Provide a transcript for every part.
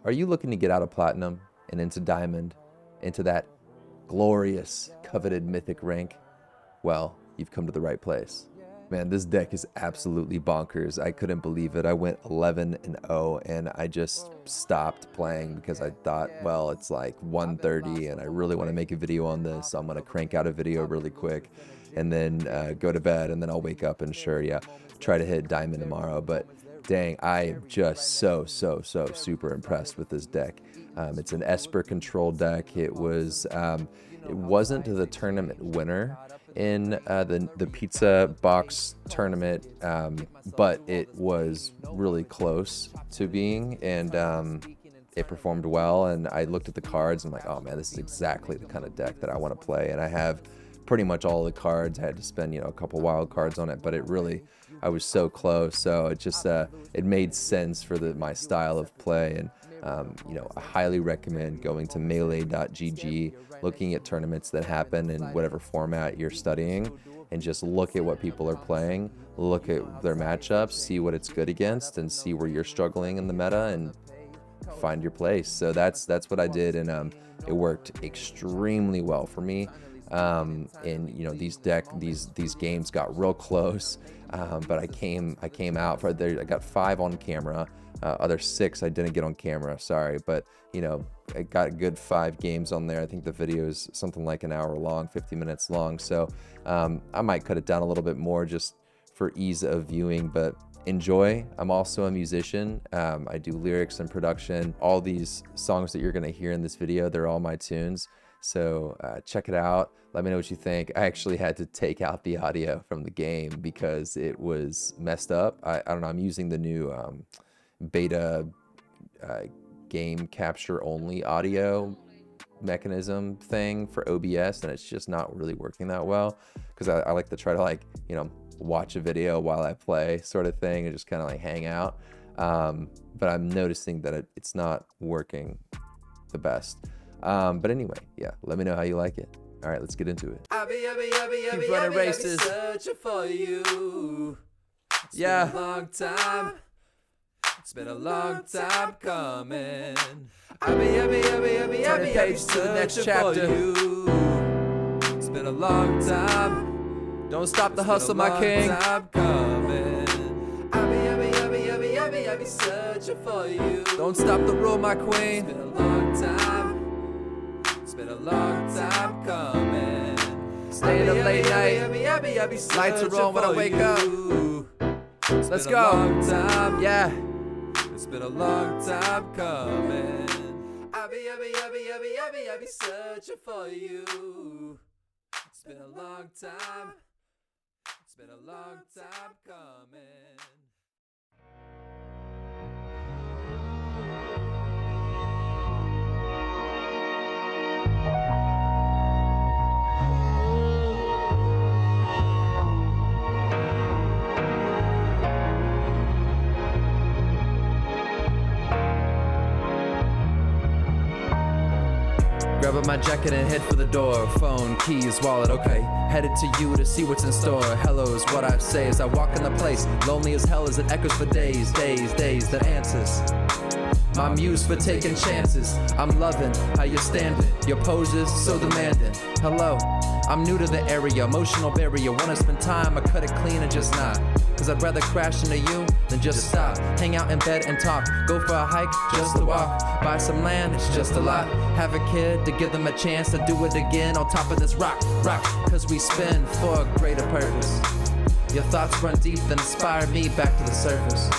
Are you looking to get out of Platinum and into Diamond, into that glorious, coveted Mythic rank? Well, you've come to the right place. Man, this deck is absolutely bonkers. I couldn't believe it. I went 11-0 and I just stopped playing because I thought, well, it's like 1:30 and I really want to make a video on this. So I'm going to crank out a video really quick and then go to bed, and then I'll wake up and sure, yeah, try to hit Diamond tomorrow. But dang, I am just so super impressed with this deck. It's an Esper control deck. It wasn't the tournament winner in the pizza box tournament, but it was really close to being, and it performed well. And I looked at the cards and I'm like, oh man, this is exactly the kind of deck that I want to play. And I have pretty much all the cards. I had to spend, a couple wild cards on it, but I was so close. So it just it made sense for my style of play. And I highly recommend going to melee.gg, looking at tournaments that happen in whatever format you're studying, and just look at what people are playing, look at their matchups, see what it's good against, and see where you're struggling in the meta, and find your place. So that's what I did, and it worked extremely well for me. And these games got real close, but I came out for there. I got 5 on camera. Other 6 I didn't get on camera, sorry, but I got a good 5 games on there. I think the video is something like an hour long, 50 minutes long, so I might cut it down a little bit more just for ease of viewing, but enjoy. I'm also a musician. I do lyrics and production. All these songs that you're gonna hear in this video, they're all my tunes, so check it out. Let me know what you think. I actually had to take out the audio from the game because it was messed up. I don't know, I'm using the new beta game capture only audio mechanism thing for OBS, and it's just not really working that well because I like to try to watch a video while I play sort of thing and just kind of hang out, but I'm noticing that it's not working the best, but anyway, yeah, let me know how you like it. All right, let's get into it. Keep running races. Searching for you. Yeah. Been a long time. It's been a long time coming. Turning page to the next chapter. It's been a long time. Don't stop the hustle, my king. Don't stop the rule, my queen. It's been a long time. It's been a long time coming. Staying up late night. Lights are on when I wake up. Let's go. Yeah. It's been a long time coming. I be searching for you. It's been a long time. It's been a long time coming. Grabbing my jacket and head for the door. Phone, keys, wallet, okay. Headed to you to see what's in store. Hello's what I say as I walk in the place. Lonely as hell as it echoes for days that answers. My muse for taking chances. I'm loving how you're standing. Your poses so demanding. Hello, I'm new to the area. Emotional barrier. Wanna spend time, I cut it clean and just not. Cause I'd rather crash into you than just stop. Hang out in bed and talk. Go for a hike, just to walk. Buy some land, it's just a lot. Have a kid to give them a chance to do it again on top of this rock. Cause we spin for a greater purpose. Your thoughts run deep and inspire me back to the surface.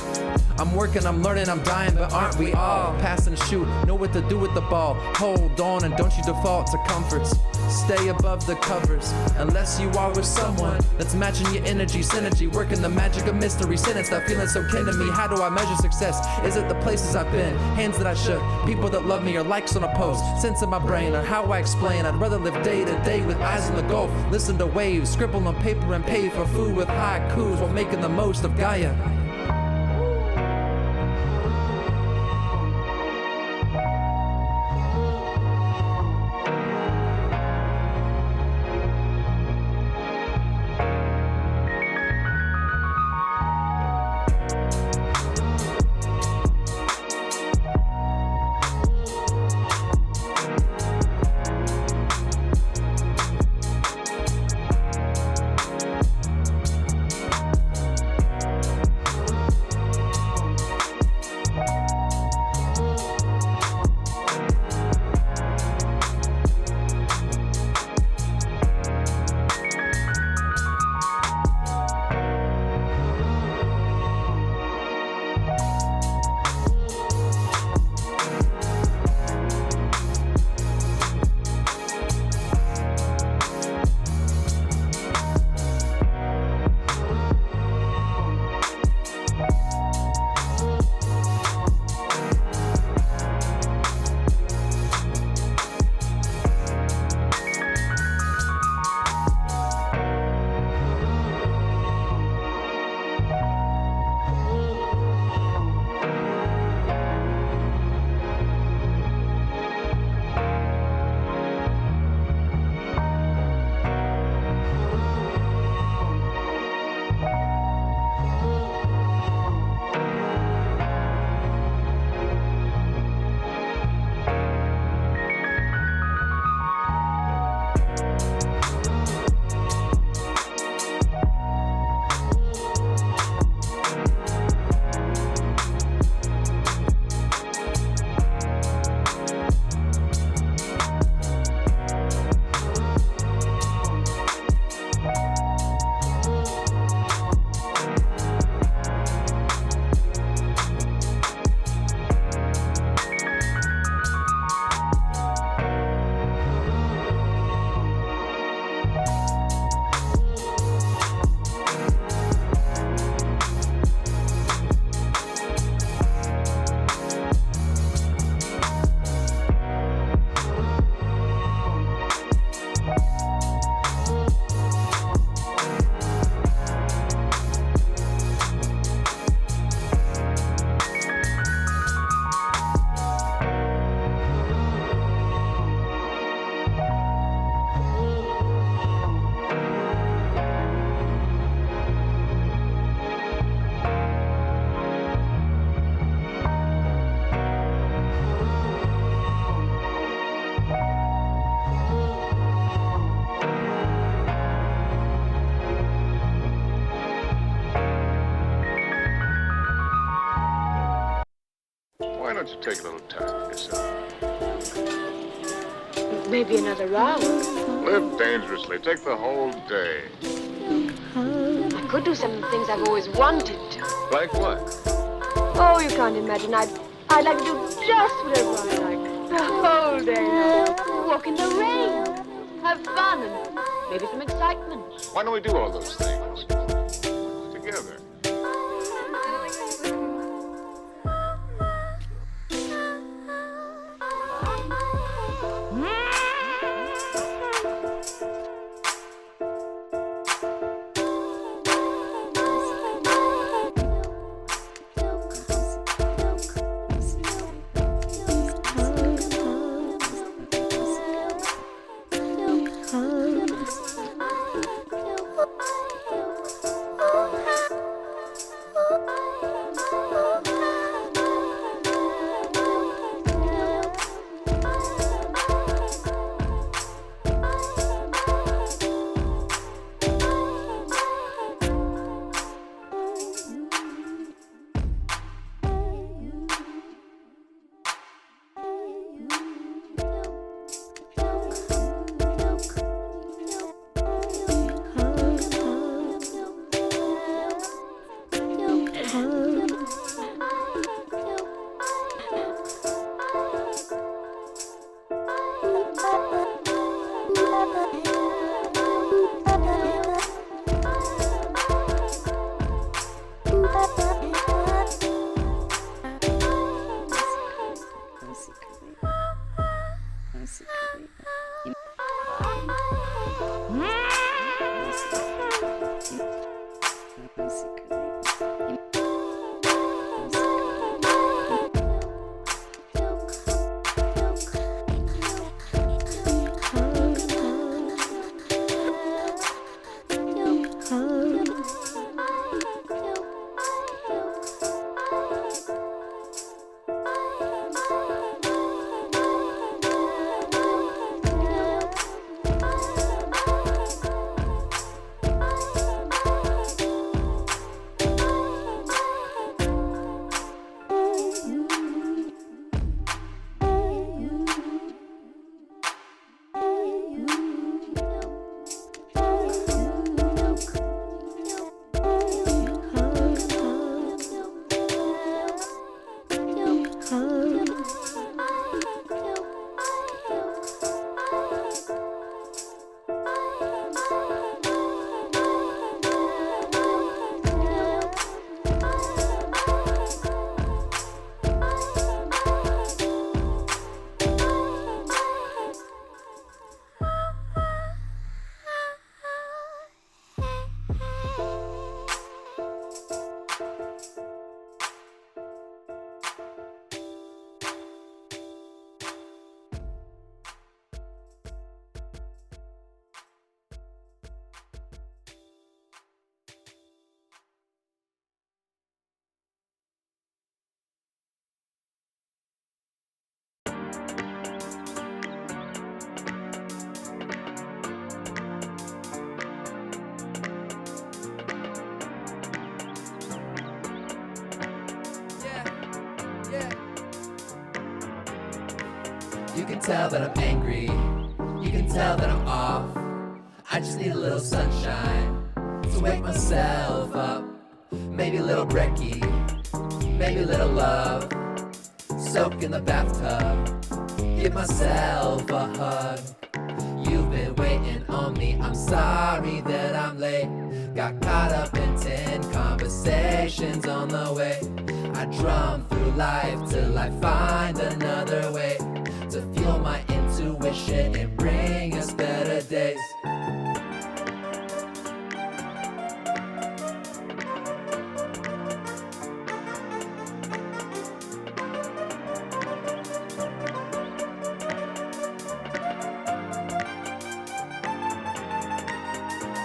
I'm working, I'm learning, I'm dying, but aren't we all? Pass and shoot, know what to do with the ball. Hold on and don't you default to comforts. Stay above the covers, unless you are with someone that's matching your energy, synergy, working the magic of mystery, sentence that feeling so kin to me. How do I measure success? Is it the places I've been, hands that I shook, people that love me, or likes on a post, sense in my brain, or how I explain? I'd rather live day to day with eyes on the Gulf, listen to waves, scribble on paper and pay for food with haikus while making the most of Gaia. don't you take a little time for yourself? Maybe another round. Live dangerously. Take the whole day. I could do some of the things I've always wanted to. Like what? Oh, you can't imagine. I'd like to do just whatever I like. The whole day long. Walk in the rain. Have fun and maybe some excitement. Why don't we do all those things? Together. You can tell that I'm angry, you can tell that I'm off. I just need a little sunshine to wake myself up. Maybe a little brekkie, maybe a little love. Soak in the bathtub, give myself a hug. You've been waiting on me, I'm sorry that I'm late. Got caught up in 10 conversations on the way. I drum through life till I find another way to fuel my intuition and bring us better days.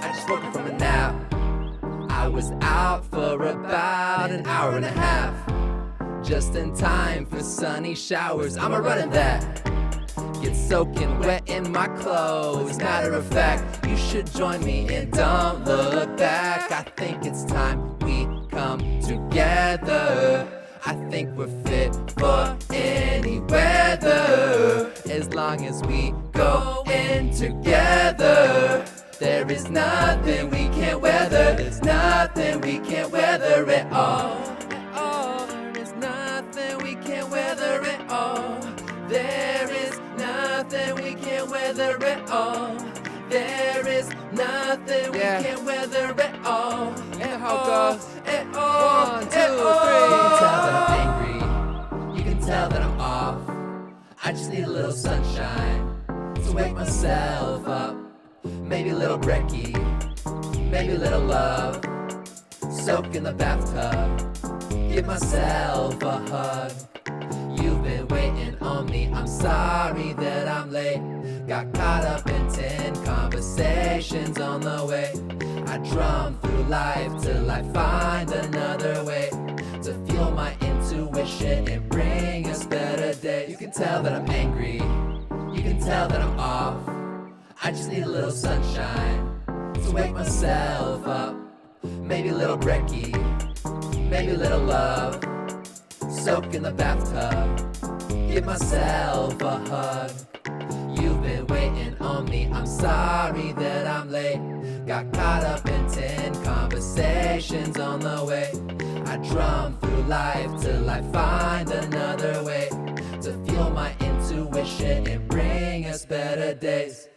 I just woke up from a nap. I was out for about an hour and a half, just in time for sunny showers. I'm a running that. Get soaking wet in my clothes. Matter of fact, you should join me and don't look back. I think it's time we come together. I think we're fit for long as we go in together. There is nothing we can't weather. There's nothing we can't weather at all. There's nothing we can't weather at all. There is nothing we can't weather at all. There is nothing we can't weather at all. At all. At all. 1, 2, 3. You can tell that I'm angry. You can tell that I'm off. I just need a little sunshine to wake myself up. Maybe a little brekkie, maybe a little love. Soak in the bathtub, give myself a hug. You've been waiting on me, I'm sorry that I'm late. Got caught up in 10 conversations on the way. I drum through life till I find another way to fuel my intuition and bring us better days. You can tell that I'm angry, you can tell that I'm off. I just need a little sunshine to wake myself up. Maybe a little brekkie, maybe a little love. Soak in the bathtub, give myself a hug. You've been waiting on me, I'm sorry that I'm late. Got caught up in 10 conversations on the way. I drum through life till I find another way to fuel my intuition and bring us better days.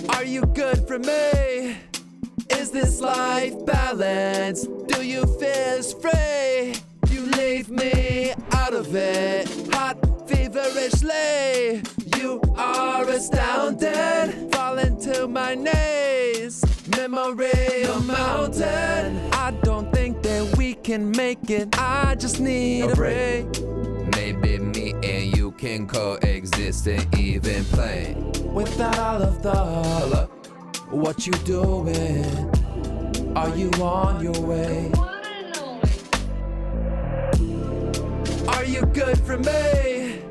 Are you good for me? Is this life balanced? Do you feel free? You leave me out of it, hot feverishly. You are astounded, falling to my knees. Memory a mountain. I don't think that we can make it. I just need a break. Maybe me and you can coexist and even play. Without all of the what you doing? Are you on your way? Are you good for me?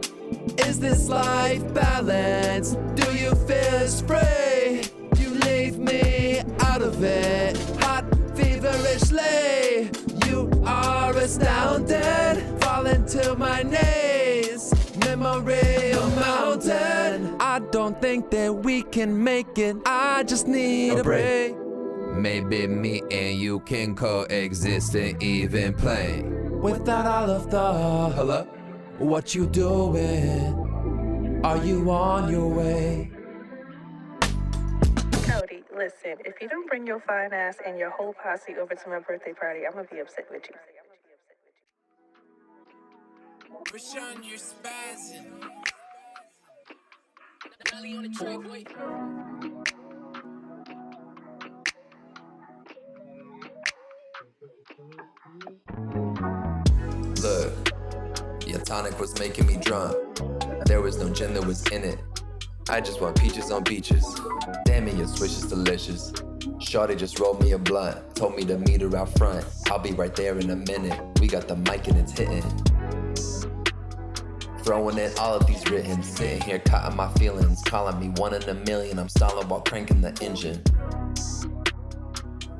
Is this life balanced? Do you feel spray? You leave me out of it, hot feverishly. You are astounded, falling to my knees. Memory a mountain. I don't think that we can make it. I just need a break. Maybe me and you can coexist and even play. Without all of the what you doing? Are you on your way? Cody, listen, if you don't bring your fine ass and your whole posse over to my birthday party, I'm gonna be upset with you. Rashawn, you're spazzing. Nelly on the track, boy. Look, your tonic was making me drunk. There was no gin that was in it. I just want peaches on beaches. Damn it, your swish is delicious. Shorty just rolled me a blunt, told me to meet her out front. I'll be right there in a minute. We got the mic and it's hitting. Throwing in all of these written, sitting here cutting my feelings, calling me 1 in a million. I'm stalling while cranking the engine.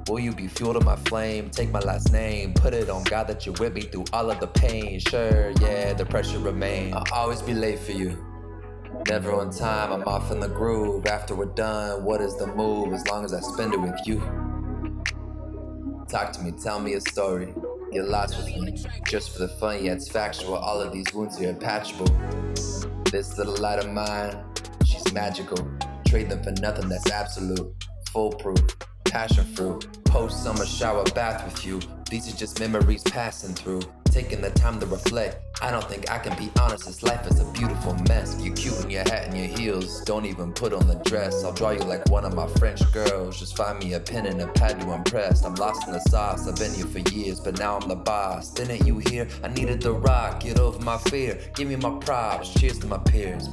Will you be fuel to my flame? Take my last name, put it on God that you're with me through all of the pain. Sure, yeah, the pressure remains. I'll always be late for you. Never on time, I'm off in the groove. After we're done, what is the move? As long as I spend it with you. Talk to me, tell me a story. Get lost with me, just for the fun, yeah, it's factual. All of these wounds here are patchable. This little light of mine, she's magical. Trade them for nothing, that's absolute. Foolproof, passion fruit. Post-summer shower bath with you. These are just memories passing through. Taking the time to reflect. I don't think I can be honest, this life is a beautiful mess. You're cute in your hat and your heels, don't even put on the dress. I'll draw you like one of my French girls. Just find me a pen and a pad to impress. I'm lost in the sauce, I've been here for years, but now I'm the boss. Didn't you hear? I needed the rock, get over my fear. Give me my props, cheers to my peers.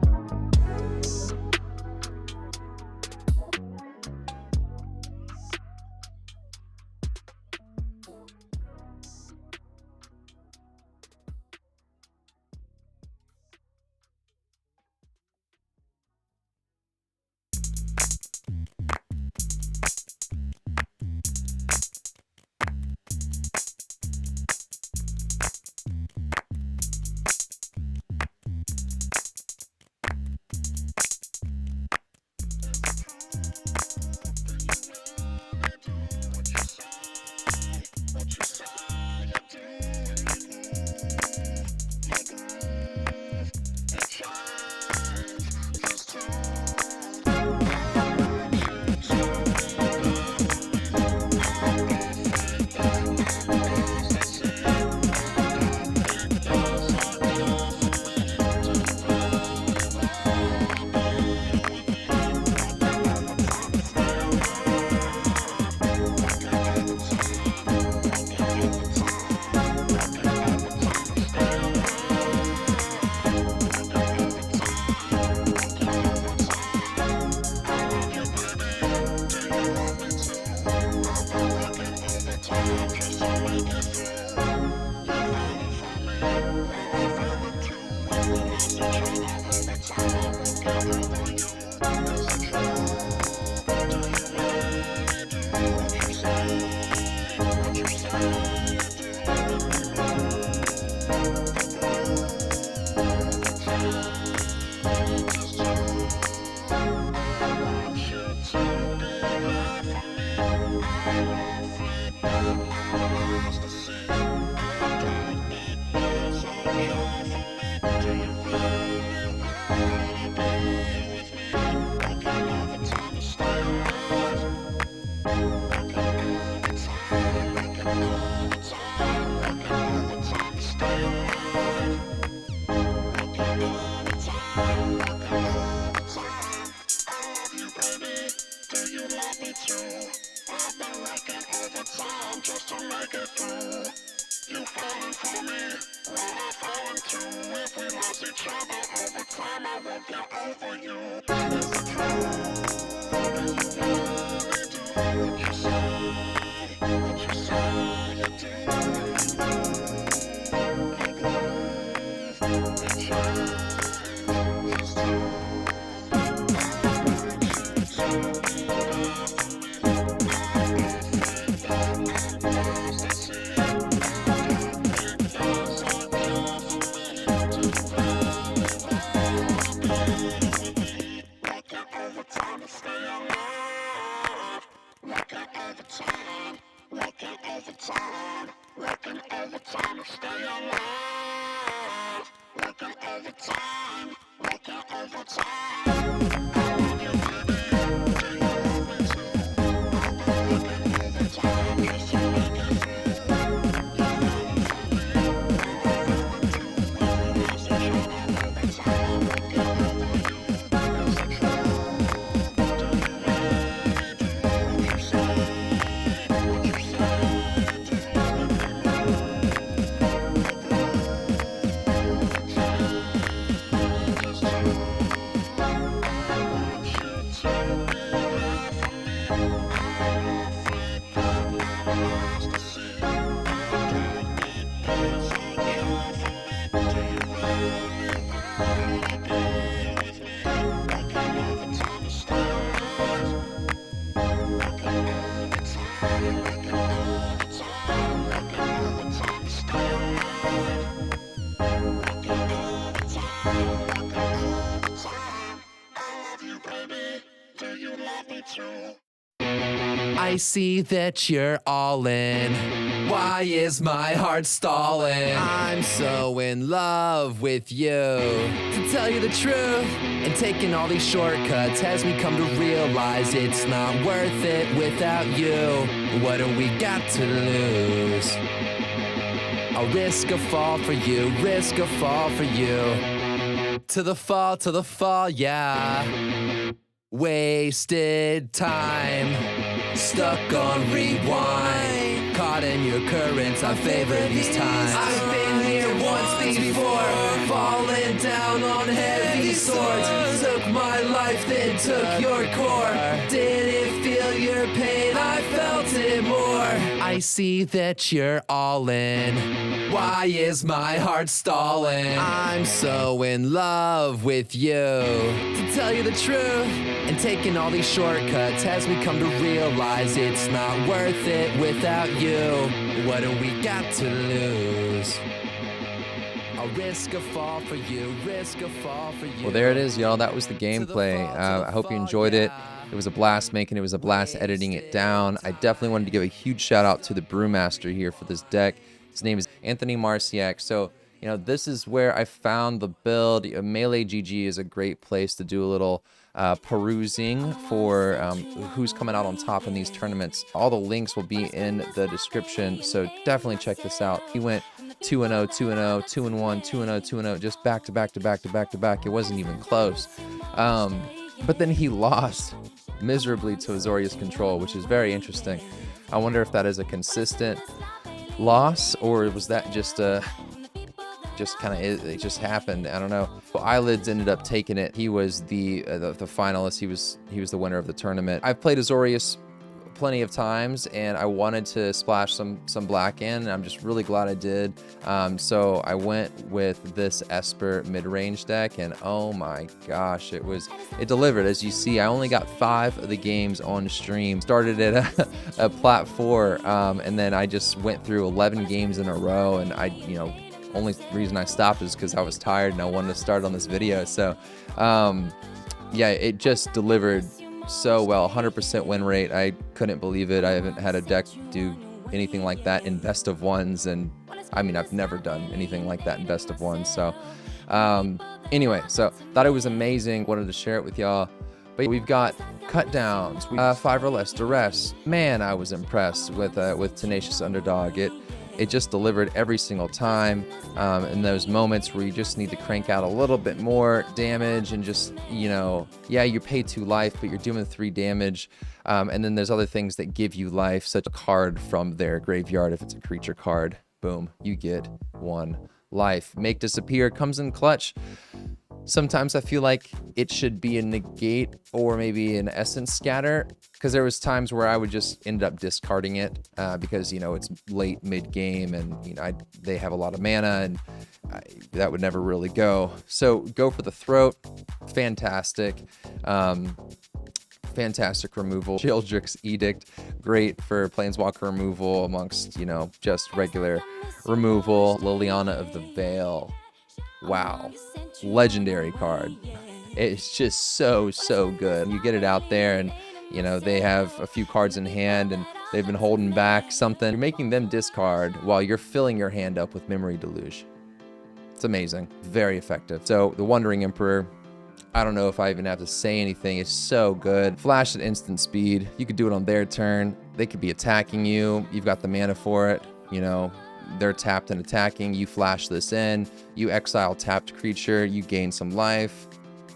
I see that you're all in. Why is my heart stalling? I'm so in love with you. To tell you the truth, and taking all these shortcuts has me come to realize it's not worth it without you. What do we got to lose? I'll risk a fall for you, risk a fall for you. To the fall, yeah. Wasted time, stuck on rewind. Caught in your currents, I favor these times. I've been here once before, falling down on heavy swords. Took my life, then took your core. Didn't feel your pain, I felt it more. I see that you're all in. Why is my heart stalling? I'm so in love with you. To tell you the truth, and taking all these shortcuts has me come to realize it's not worth it without you. What do we got to lose? I'll risk a fall for you, risk a fall for you. Well, there it is, y'all. That was the gameplay. I hope you enjoyed it. It was a blast making it. It was a blast editing it down. I definitely wanted to give a huge shout out to the brewmaster here for this deck. His name is Anthony Marcillac. So, you know, this is where I found the build. Melee GG is a great place to do a little perusing for who's coming out on top in these tournaments. All the links will be in the description, so definitely check this out. He went 2-0, 2-0, 2-1, 2-0, 2-0, just back to back to back to back to back. It wasn't even close. But then he lost miserably to Azorius Control, which is very interesting. I wonder if that is a consistent loss, or was that just a it just happened. I don't know. Well, Eyelids ended up taking it. He was the finalist. He was the winner of the tournament. I've played Azorius plenty of times, and I wanted to splash some black in, and I'm just really glad I did. So I went with this Esper mid-range deck, and oh my gosh, it delivered. As you see, I only got 5 of the games on stream. Started at a plat 4, and then I just went through 11 games in a row, and only reason I stopped is because I was tired and I wanted to start on this video. So yeah, it just delivered so well. 100% win rate. I couldn't believe it. I haven't had a deck do anything like that in best of ones, and I mean, I've never done anything like that in best of ones. So anyway, so thought it was amazing, wanted to share it with y'all. But we've got cut downs, 5 or less duress. Man, I was impressed with Tenacious Underdog. It just delivered every single time. In those moments where you just need to crank out a little bit more damage and just, yeah, you pay 2 life, but you're doing 3 damage. And then there's other things that give you life, such a card from their graveyard. If it's a creature card, boom, you get 1 life. Make disappear comes in clutch. Sometimes I feel like it should be a negate or maybe an essence scatter, because there was times where I would just end up discarding it because it's late mid game, and they have a lot of mana, and that would never really go. So go for the throat. Fantastic. Fantastic removal. Sheoldred's Edict, great for planeswalker removal amongst just regular removal. Liliana of the Veil. Wow, legendary card. It's just so good. You get it out there, and they have a few cards in hand, and they've been holding back something. You're making them discard while you're filling your hand up with Memory Deluge. It's amazing, very effective. So the Wandering Emperor, I don't know if I even have to say anything. It's so good. Flash at instant speed. You could do it on their turn. They could be attacking you. You've got the mana for it. They're tapped and attacking. You flash this in. You exile tapped creature. You gain some life.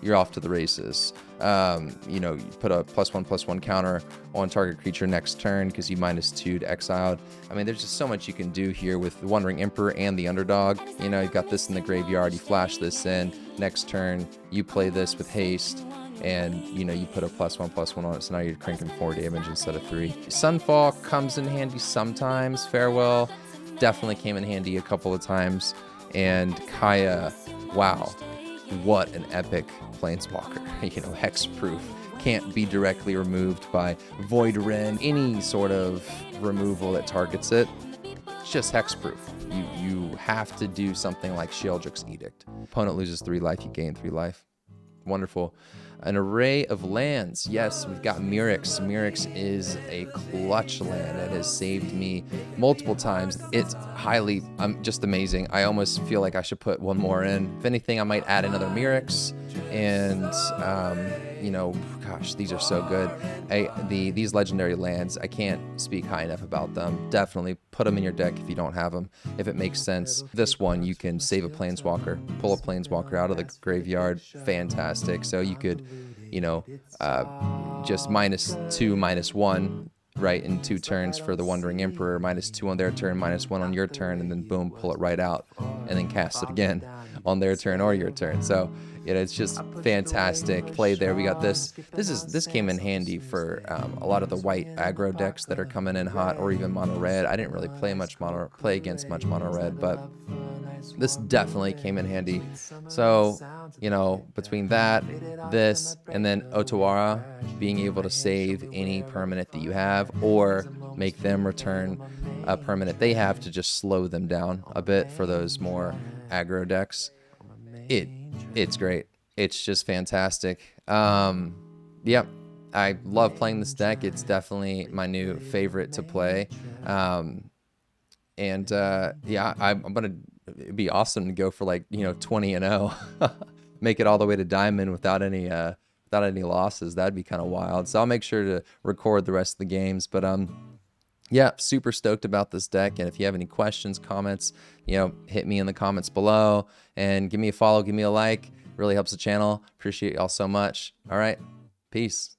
You're off to the races. You put a +1/+1 counter on target creature next turn because you -2 to exiled. I mean, there's just so much you can do here with the Wandering Emperor and the Underdog. You've got this in the graveyard. You flash this in. Next turn, you play this with haste, and you put a +1/+1 on it. So now you're cranking 4 damage instead of 3. Sunfall comes in handy sometimes. Farewell definitely came in handy a couple of times. And Kaya, wow, what an epic planeswalker. Hexproof, can't be directly removed by Void Rend, any sort of removal that targets it. It's just hexproof. You have to do something like Sheoldred's Edict. Opponent loses 3 life, you gain 3 life. Wonderful. An array of lands. Yes, we've got Mirrex. Mirrex is a clutch land that has saved me multiple times. It's just amazing. I almost feel like I should put 1 more in. If anything, I might add another Mirrex. And, gosh, these are so good. These legendary lands, I can't speak high enough about them. Definitely put them in your deck if you don't have them, if it makes sense. This one, you can save a planeswalker, pull a planeswalker out of the graveyard. Fantastic. So you could, just -2, -1, right, in 2 turns for the Wandering Emperor, -2 on their turn, -1 on your turn, and then boom, pull it right out, and then cast it again on their turn or your turn. So it's just fantastic play there. We got this. This came in handy for a lot of the white aggro decks that are coming in hot, or even mono red. I didn't really play against much mono red, but this definitely came in handy. So between that, this, and then Otawara, being able to save any permanent that you have, or make them return a permanent they have to just slow them down a bit for those more aggro decks. It's great. It's just fantastic. Yeah, I love playing this deck. It's definitely my new favorite to play. Yeah, it'd be awesome to go for 20-0, make it all the way to Diamond without any losses. That'd be kind of wild. So I'll make sure to record the rest of the games. But yeah, super stoked about this deck. And if you have any questions, comments, hit me in the comments below, and give me a follow, give me a like. Really helps the channel. Appreciate y'all so much. All right, peace.